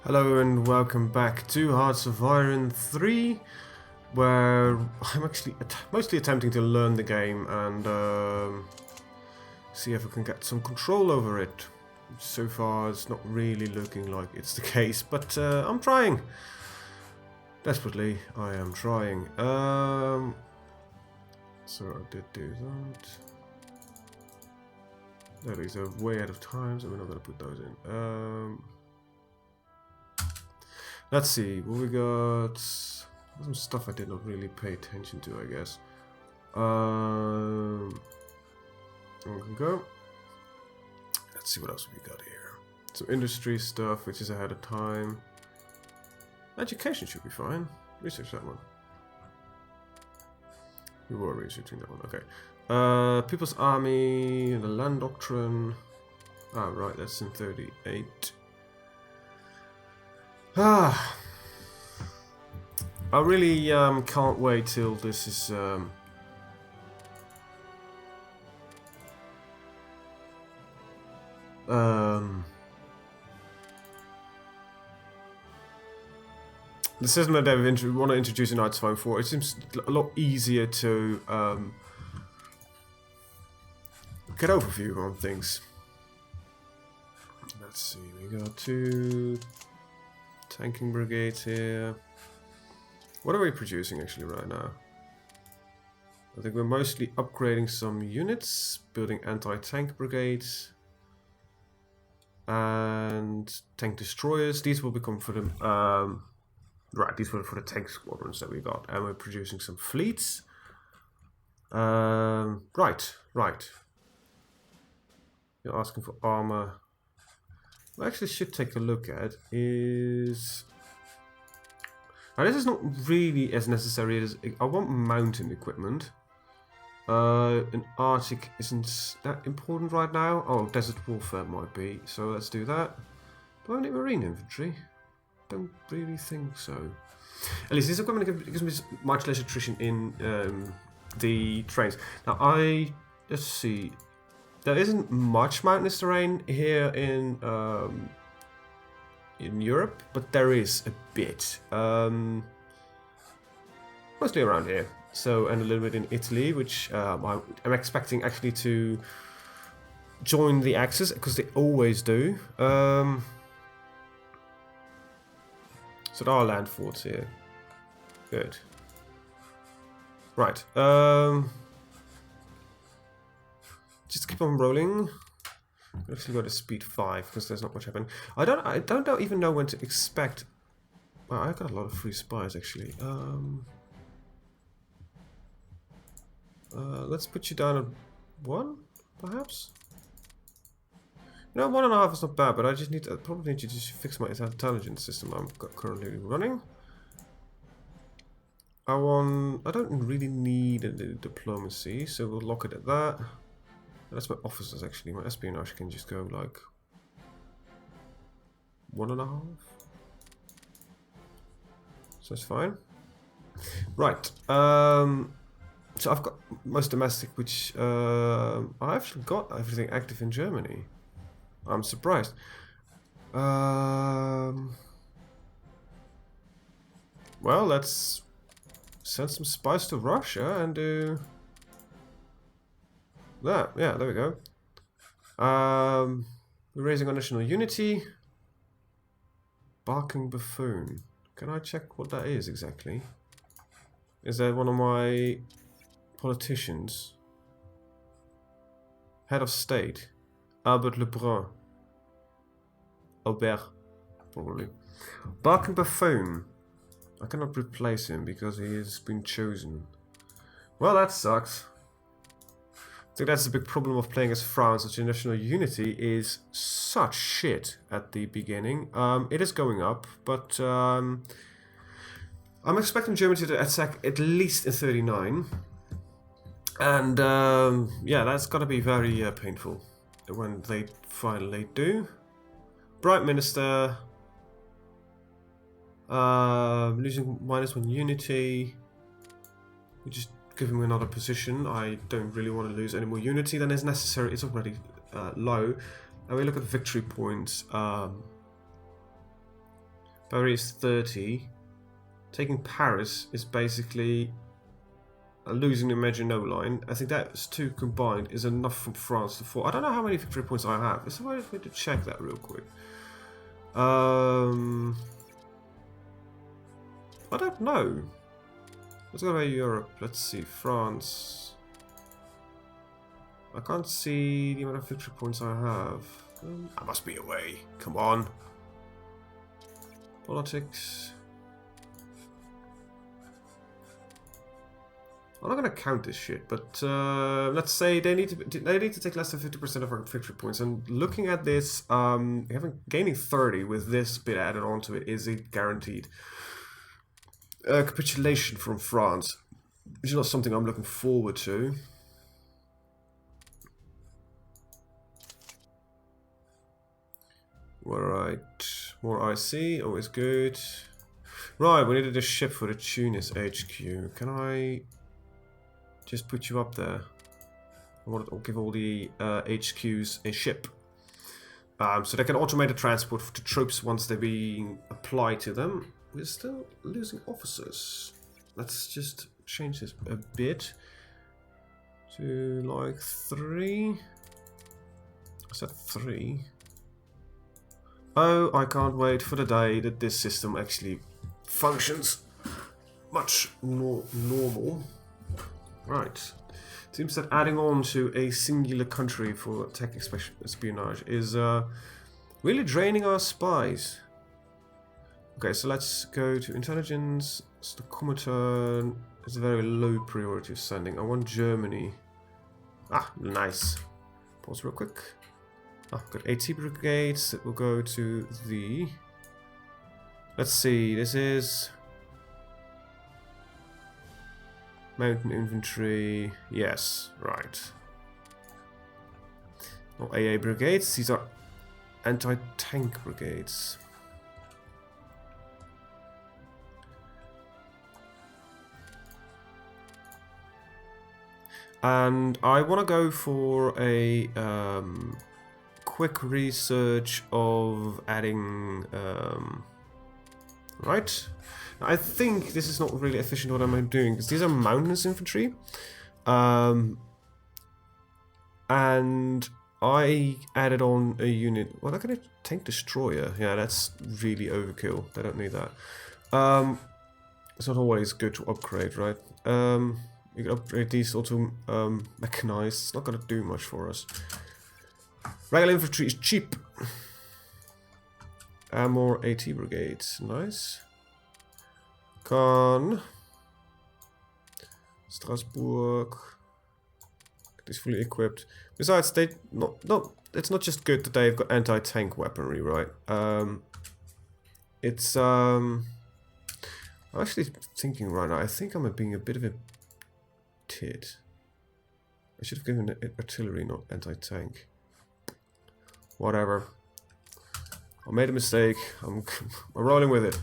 Hello and welcome back to Hearts of Iron 3, where I'm actually mostly attempting to learn the game and see if I can get some control over it. So far it's not really looking like it's the case, but I'm trying. Desperately, I am trying. So I did do that. These are way out of time, so we're not going to put those in. Let's see, what we got. Some stuff I did not really pay attention to, I guess. We can go. Let's see what else we got here. Some industry stuff, which is ahead of time. Education should be fine. Research that one. We were researching that one, okay. People's Army, the Land Doctrine. Ah, right, that's in 38. I really can't wait till this is the system that they want to introduce in Hearts of Iron 4. It seems a lot easier to get overview on things. Let's see, we got 2 tanking brigades here. What are we producing actually right now? I think we're mostly upgrading some units, building anti-tank brigades and tank destroyers. These will become for the right. These were for the tank squadrons that we got, and we're producing some fleets. Right. You're asking for armor. What I actually should take a look at is. Now this is not really as necessary as I want mountain equipment. An Arctic isn't that important right now. Oh, desert warfare might be. So let's do that. Do I need marine infantry? Don't really think so. At least this equipment gives me much less attrition in the trains. Now let's see. There isn't much mountainous terrain here in Europe, but there is a bit. Mostly around here. So, and a little bit in Italy, which I'm expecting actually to join the Axis, because they always do. So there are land forts here. Good. Right. Just keep on rolling. I've actually got a speed 5 because there's not much happening. I don't even know when to expect. Well, I got a lot of free spies actually. Let's put you down at 1, perhaps. You know, 1.5 is not bad, but I probably need to just fix my intelligence system I'm currently running. I don't really need a diplomacy, so we'll lock it at that. That's my officers actually. My espionage can just go like 1.5. So it's fine. Right. So I've got most domestic, which I actually got everything active in Germany. I'm surprised. Well, let's send some spies to Russia and do that. Yeah, there we go. We're raising our national unity. Barking buffoon. Can I check what that is exactly? Is that one of my politicians? Head of state. Albert Lebrun. Albert, probably. Barking buffoon. I cannot replace him because he has been chosen. Well, that sucks. I think that's the big problem of playing as France, that your national unity is such shit at the beginning. It is going up, but I'm expecting Germany to attack at least in 39. And yeah, that's gotta be very painful when they finally do. Bright Minister. Losing -1 unity. We just give him another position. I don't really want to lose any more unity than is necessary. It's already low. Now we look at victory points. Paris is 30. Taking Paris is basically losing the Maginot Line. I think that's 2 combined is enough from France to 4. I don't know how many victory points I have. Is there a way to check that real quick? I don't know. Let's go to Europe. Let's see. France. I can't see the amount of victory points I have. I must be away. Come on. Politics. I'm not gonna count this shit, but let's say they need to take less than 50% of our victory points. And looking at this, gaining 30 with this bit added onto it is a guaranteed capitulation from France, which is not something I'm looking forward to. Alright, more IC, always good. Right, we needed a ship for the Tunis HQ. Can I just put you up there? I'll give all the HQs a ship. So they can automate the transport to troops once they're being applied to them. We're still losing officers. Let's just change this a bit to like 3. I said 3. Oh, I can't wait for the day that this system actually functions much more normal. Right. Seems that adding on to a singular country for tech espionage is really draining our spies. Okay, so let's go to intelligence. Stocometer is a very low priority of sending. I want Germany. Ah, nice. Pause real quick. Ah, got AT brigades that will go to the... Let's see, this is... Mountain infantry, yes, right. Not AA brigades, these are anti-tank brigades. And I want to go for a quick research of adding... right? I think this is not really efficient what I'm doing, because these are mountainous infantry. And I added on a unit... Well, look at a tank destroyer. Yeah, that's really overkill. I don't need that. It's not always good to upgrade, right? You can upgrade these auto mechanized. It's not going to do much for us. Regular infantry is cheap. And more AT brigades. Nice. Caen. Strasbourg. It is fully equipped. Besides, it's not just good that they've got anti-tank weaponry, right? I'm actually thinking right now, I think I'm being a bit of a tit. I should have given it artillery, not anti-tank. Whatever. I made a mistake. I'm rolling with it.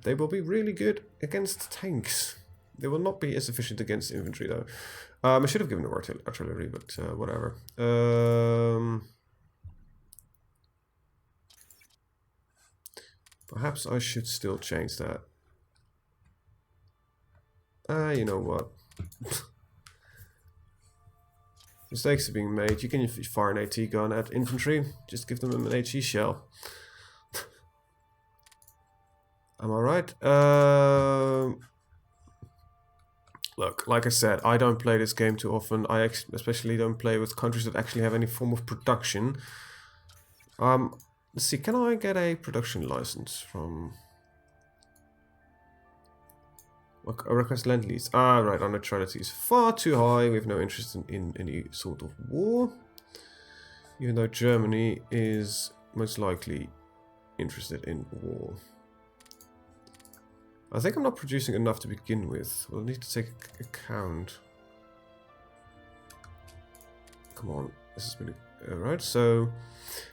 They will be really good against tanks. They will not be as efficient against infantry, though. I should have given them artillery, but whatever. Perhaps I should still change that. You know what? Mistakes are being made. You can fire an AT gun at infantry. Just give them an HE shell. Am I right? Look, like I said, I don't play this game too often. I especially don't play with countries that actually have any form of production. Let's see, can I get a production license from... I request land lease. Ah, right, our neutrality is far too high. We have no interest in any sort of war. Even though Germany is most likely interested in war. I think I'm not producing enough to begin with. We'll need to take account. Come on, this has been... Alright, so...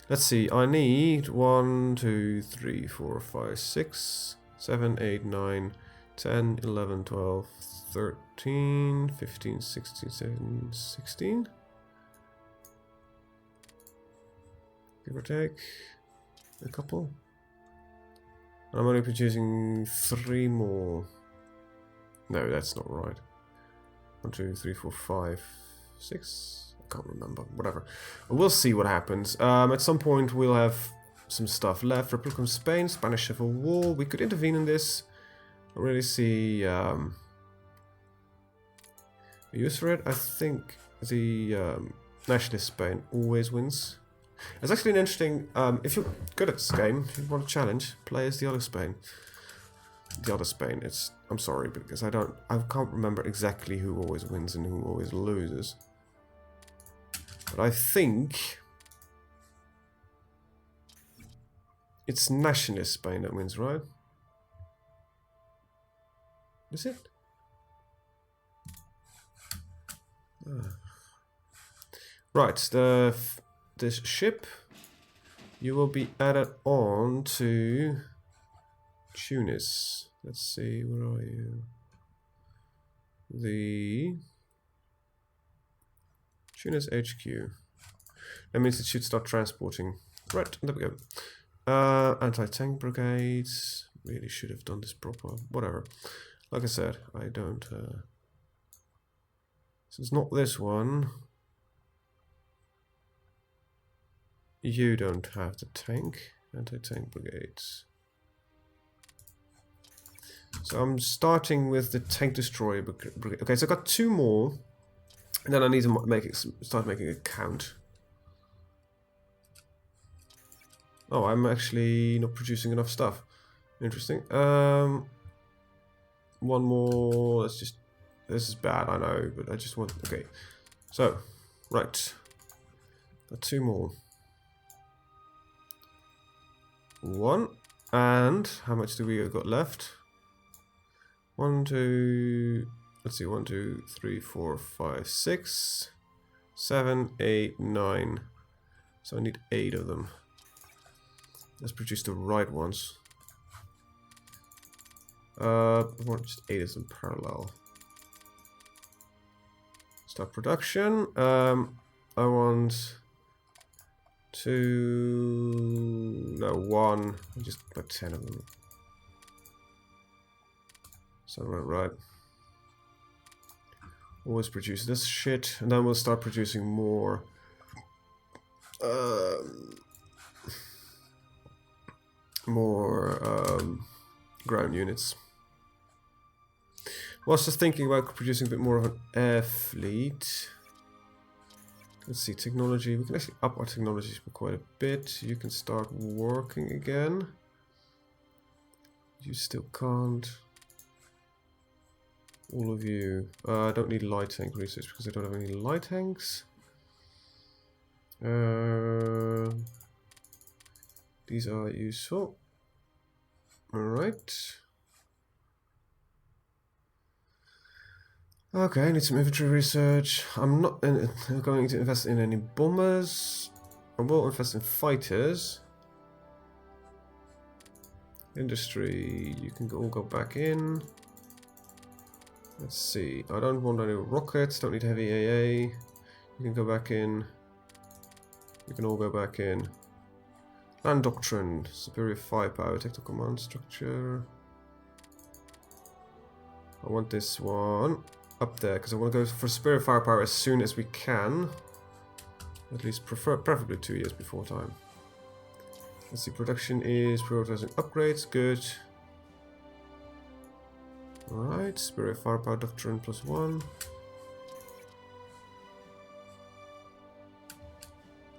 Let's see, I need 1, 2, 3, 4, 5, 6, 7, 8, 9... 10, 11, 12, 13, 15, 16, 17, 16. Give or take. A couple. And I'm only producing 3 more. No, that's not right. 1, 2, 3, 4, 5, 6. I can't remember. Whatever. We'll see what happens. At some point, we'll have some stuff left. Republic of Spain, Spanish Civil War. We could intervene in this. I really see a use for it. I think the Nationalist Spain always wins. It's actually an interesting. If you're good at this game, if you want a challenge, play as the other Spain. The other Spain. I'm sorry, because I can't remember exactly who always wins and who always loses. But I think it's Nationalist Spain that wins, right? Is it? Right, this ship, you will be added on to Tunis. Let's see, where are you? The Tunis HQ. That means it should start transporting. Right, there we go. Anti-tank brigades. Really should have done this proper. Whatever. Like I said, I don't. So it's not this one. You don't have the tank. Anti-tank brigades. So I'm starting with the tank destroyer brigade. Okay, so I've got 2 more. And then I need to start making a count. Oh, I'm actually not producing enough stuff. Interesting. 1 more. Let's just. This is bad, I know, but I just want. Okay. So, right. Got 2 more. 1. And how much do we got left? 1, 2. Let's see. 1, 2, 3, 4, 5, 6, 7, 8, 9. So I need 8 of them. Let's produce the right ones. I want just 8 of them parallel. Start production. I want 2. No, 1. Just about 10 of them. So right. Always produce this shit, and then we'll start producing more. Ground units. I was just thinking about producing a bit more of an air fleet. Let's see, technology. We can actually up our technologies by quite a bit. You can start working again. You still can't. All of you. I don't need light tank research because I don't have any light tanks. These are useful. Alright. Okay, I need some infantry research. I'm not going to invest in any bombers. I will invest in fighters. Industry, you can all go back in. Let's see, I don't want any rockets, don't need heavy AA. You can go back in. You can all go back in. Land doctrine, superior firepower, tactical command structure. I want this one up there because I want to go for superior firepower as soon as we can. At least preferably 2 years before time. Let's see, production is prioritizing upgrades, good. Alright, superior firepower doctrine +1.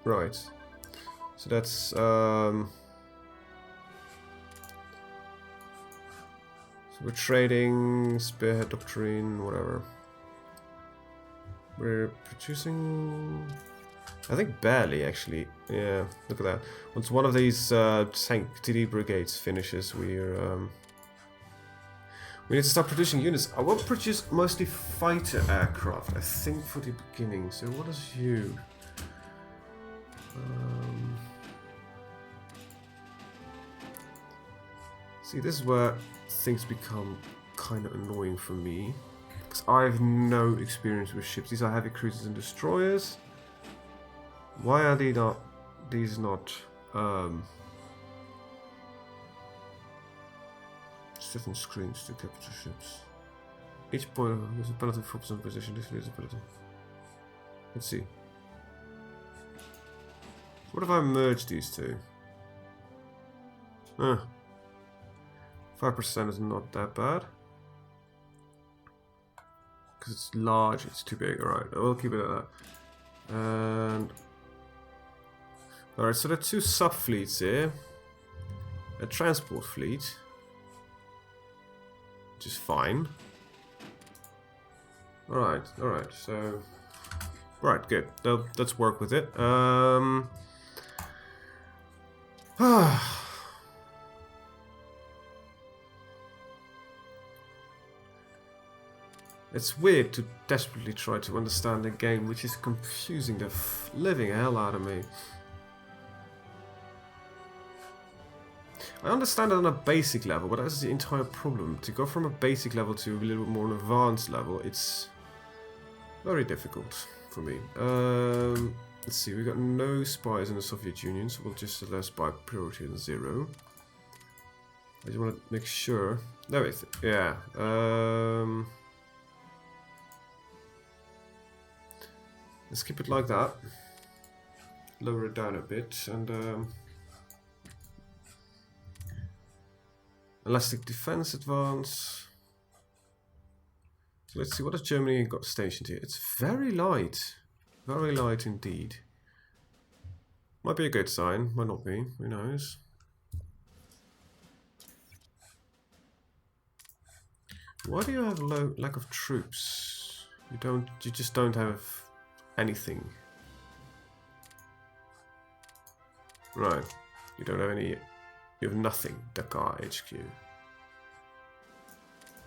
Right. So that's so we're trading spearhead doctrine, whatever. We're producing, I think barely actually. Yeah, look at that. Once one of these tank TD brigades finishes, we need to start producing units. I will produce mostly fighter aircraft, I think, for the beginning. So what is you? See, this is where things become kind of annoying for me, because I have no experience with ships. These are heavy cruisers and destroyers. Why are these not certain screens to capture ships. Each point has a penalty for 4% position. This is a penalty. Let's see. What if I merge these two? 5% is not that bad. Because it's large, it's too big. Alright, we'll keep it at that. And alright, so there are two sub-fleets here. A transport fleet, which is fine. Alright, so right, good. Let's work with it. It's weird to desperately try to understand a game which is confusing the living hell out of me. I understand it on a basic level, but that's the entire problem. To go from a basic level to a little bit more advanced level, it's very difficult for me. Let's see, we got no spies in the Soviet Union, so we'll just let spy priority on 0. I just want to make sure. No, yeah. Let's keep it like that. Lower it down a bit and elastic defense advance. So let's see, what has Germany got stationed here? It's very light indeed. Might be a good sign, might not be, who knows. Why do you have lack of troops? You just don't have anything. Right, you don't have any. You have nothing. Dakar HQ.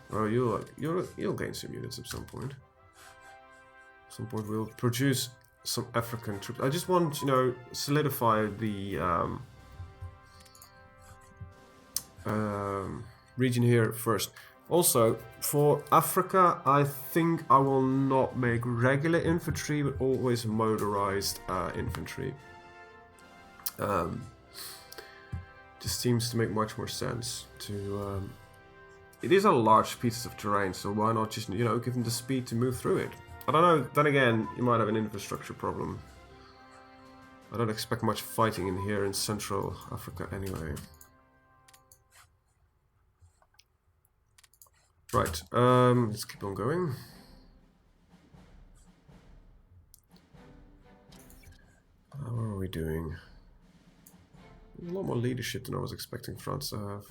Well, you'll gain some units at some point. At some point, we'll produce some African troops. I just want, solidify the region here first. Also, for Africa, I think I will not make regular infantry, but always motorized infantry. Just seems to make much more sense to... it is a large piece of terrain, so why not just, give them the speed to move through it? I don't know, then again, you might have an infrastructure problem. I don't expect much fighting in here in Central Africa anyway. Right, let's keep on going. How are we doing? A lot more leadership than I was expecting France to have.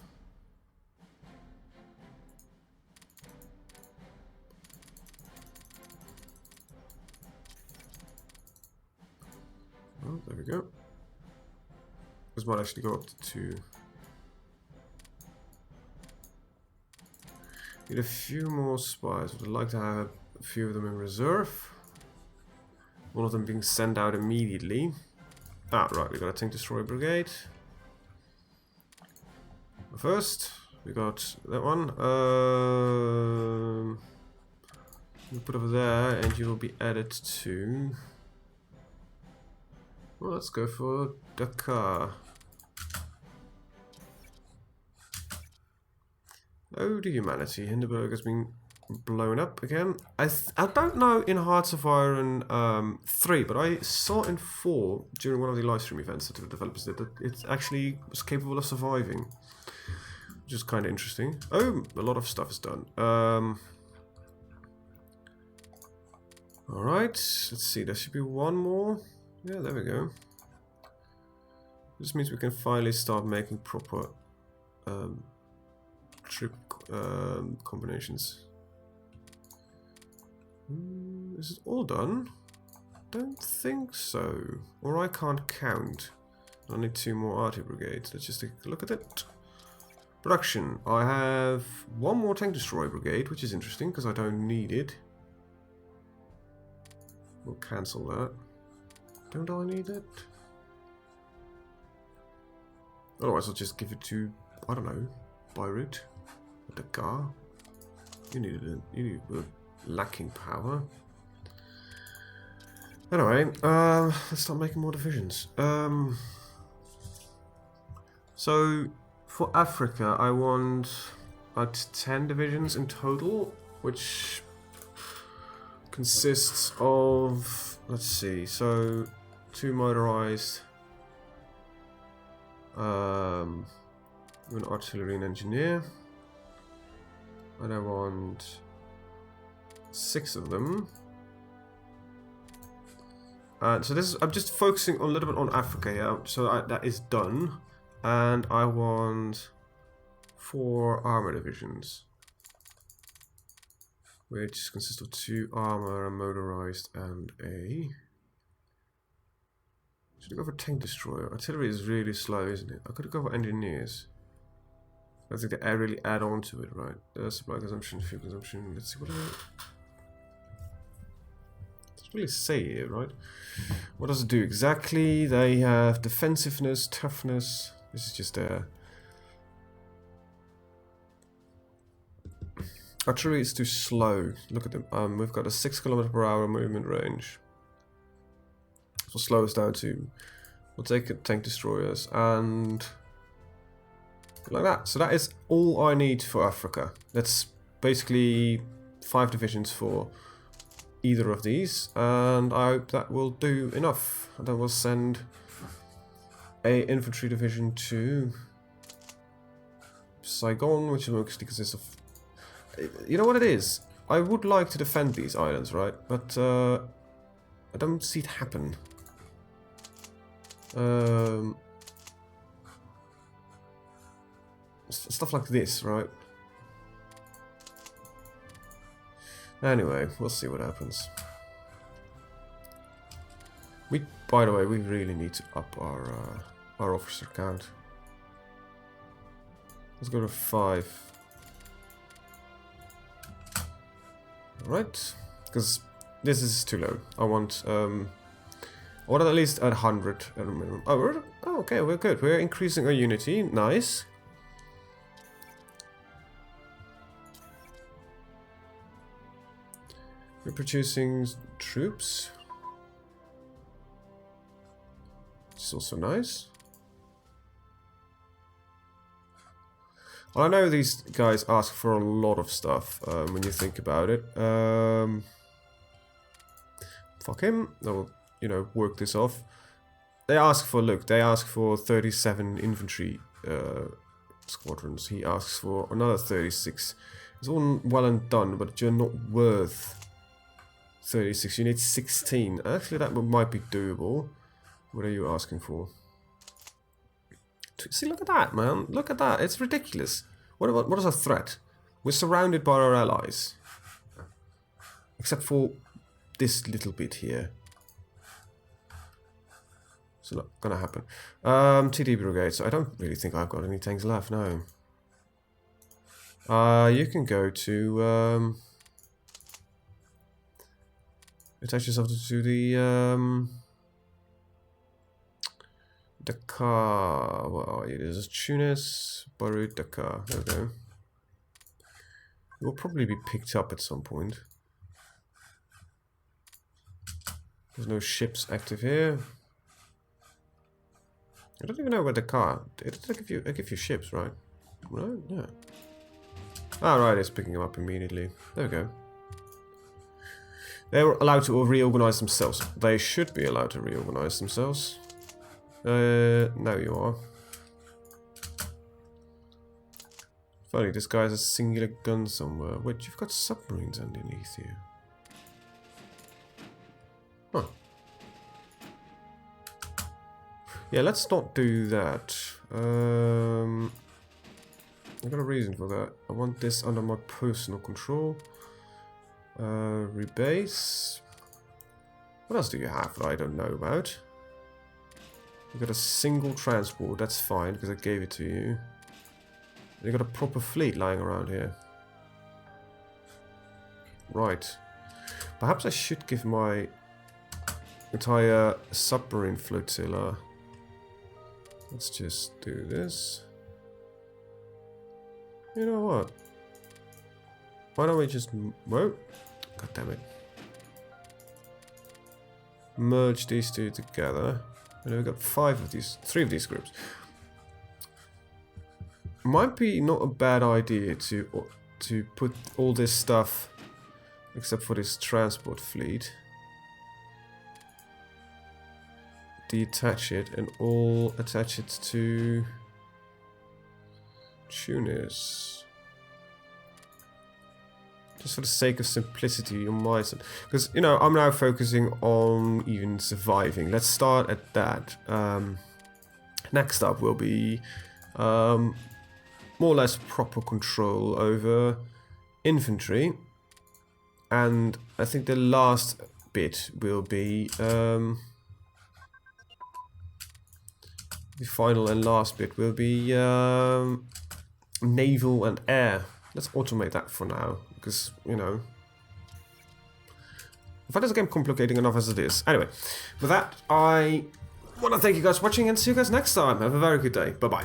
Oh, there we go. This might actually go up to 2. Need a few more spies. Would like to have a few of them in reserve. One of them being sent out immediately. Ah, right, we got a tank destroyer brigade. First, we got that one. We'll put over there, and you will be added to. Well, let's go for Dakar. Oh, the humanity. Hindenburg has been blown up again. I don't know in Hearts of Iron 3, but I saw in 4 during one of the live stream events that the developers did that it actually was capable of surviving. Which is kind of interesting. Oh, a lot of stuff is done. Alright, let's see. There should be one more. Yeah, there we go. This means we can finally start making proper troop combinations. Is it all done? Don't think so. Or I can't count. I need 2 more artillery brigades. Let's just take a look at it. Production. I have 1 more tank destroyer brigade, which is interesting because I don't need it. We'll cancel that. Don't I need it? Otherwise, I'll just give it to, I don't know, Beirut. Dakar. You were lacking power. Anyway, let's start making more divisions. So for Africa, I want at 10 divisions in total, which consists of, let's see, so 2 motorized, an artillery and engineer, and I want 6 of them. So this is, I'm just focusing a little bit on Africa here, so that is done, and I want 4 armor divisions, which consists of 2 armor, a motorized, and a... Should I go for tank destroyer? Artillery is really slow, isn't it? I could go for engineers. I think they really add on to it, right? Supply consumption, fuel consumption. Let's see what doesn't really say here, right? What does it do exactly? They have defensiveness, toughness. This is just artillery is too slow. Look at them. We've got a 6 km/h movement range. So slow us down to. We'll take tank destroyers and like that. So that is all I need for Africa. That's basically 5 divisions for either of these, and I hope that will do enough. And then we'll send a infantry division to Saigon, which mostly consists of... You know what it is? I would like to defend these islands, right? But I don't see it happen. Stuff like this, right? Anyway, we'll see what happens. By the way, we really need to up our officer count. Let's go to 5. Alright, because this is too low. I want at least at 100 at a minimum. Oh, okay, we're good. We're increasing our unity. Nice. We're producing troops. Which is also nice. Well, I know these guys ask for a lot of stuff when you think about it. Fuck him. They'll, you know, work this off. They ask for, look, they ask for 37 infantry squadrons. He asks for another 36. It's all well and done, but you're not worth 36. You need 16. Actually, that might be doable. What are you asking for? See, look at that, man. Look at that. It's ridiculous. What is a threat? We're surrounded by our allies. Except for this little bit here. It's not gonna happen. TD brigade. So I don't really think I've got any tanks left, no. You can go to attach yourself to the Dakar. What are you? There's Tunis, Beirut, Dakar. There we go. It will probably be picked up at some point. There's no ships active here. I don't even know where Dakar. It'll give you ships, right? Right? Yeah. Ah, right. It's picking them up immediately. There we go. They were allowed to reorganize themselves. They should be allowed to reorganize themselves. Now you are. Funny, this guy has a singular gun somewhere. Wait, you've got submarines underneath you. Huh. Yeah, let's not do that. I've got a reason for that. I want this under my personal control. Rebase. What else do you have that I don't know about? You've got a single transport, that's fine, because I gave it to you. You've got a proper fleet lying around here. Right. Perhaps I should give my entire submarine flotilla. Let's just do this. You know what? Why don't we just... Whoa. God damn it. Merge these two together. And we've got 3 of these groups. might be not a bad idea to put all this stuff, except for this transport fleet, detach it and all attach it to tuners. Just for the sake of simplicity on my side. Because, you know, I'm now focusing on even surviving. Let's start at that. Next up will be more or less proper control over infantry. And I think the last bit will be... the final and last bit will be naval and air. Let's automate that for now, because, you know, I find this game complicating enough as it is. Anyway, with that, I want to thank you guys for watching and see you guys next time. Have a very good day. Bye-bye.